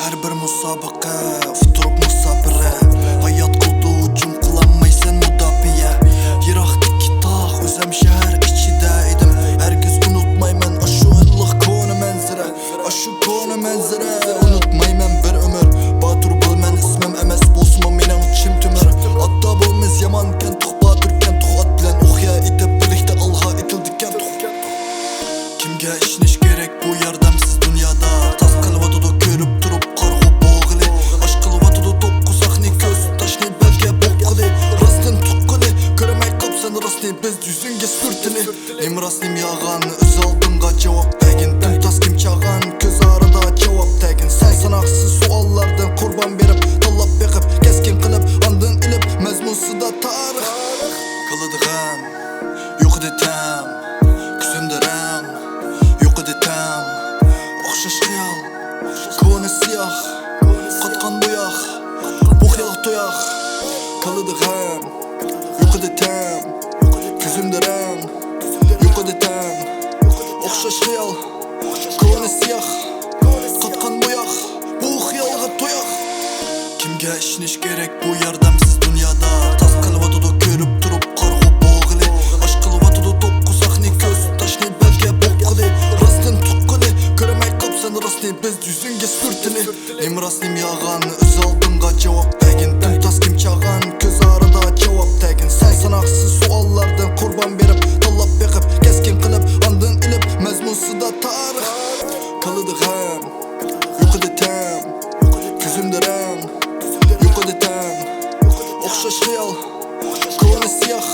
Her bir musabaqa Futurup musafire Hayat qıldı ucum qılanmaysan mudafiye Yiraqdaki tağ özəm şəhər içidə idim Herkes unutmayman aşu ılıq konu mənzirə Aşu konu mənzirə Unutmayman bir ömür Batur bilmən ismim emes Bosma menen içim tümür Atta bolmaz yamanken Tuq baturken tuq at bilen Oxya itib birlikte alha itildikken Kimge işiniş gerek bu yardımsız dünyada Tas kılvatıda görüp durup qarğı boğili Aş kılvatıda dokuzaq ne göz taşni belge boğili Rastın tuqqili Göremey kapsan rastni biz yüzünge sürtili Nim rastnim yağan öz aldımga cevap tegin Tüm tas kim çağan göz arada cevap tegin Sen sanaksız suallardan kurban berip Tallap bekip keskin kılıp andın ilip Mezmunsu da tarih Kılıdığım yok edetem Küsündürem yok edetem Okşaş xiyal Konu siyah Katkan boyaq Bu xiyal toyaq Kılıdığım yok edetem Küsündürem yok edetem Okşaş xiyal Konu siyah Katkan boyaq Bu xiyalga toyaq Kimge işiniş gerek bu yardımsız dünyada Tas kılvatıda görüp durup qarğı boğili Aş kılvatıda dokuzaq ne göz taşni belge boğili Rastın tuqqili Göremey kapsan rastni biz yüzünge sürtili Nim rastnim yağan öz aldımga cevap tegin Tüm tas kim çağan göz arada cevap tegin Sen sanaksız suallardan kurban berip Tallap bekip keskin kılıp andın ilip Mezmunsu da tarih Kılıdığım yok edetem Küzümdürem yok edetem Okşaş xiyal Konu siyah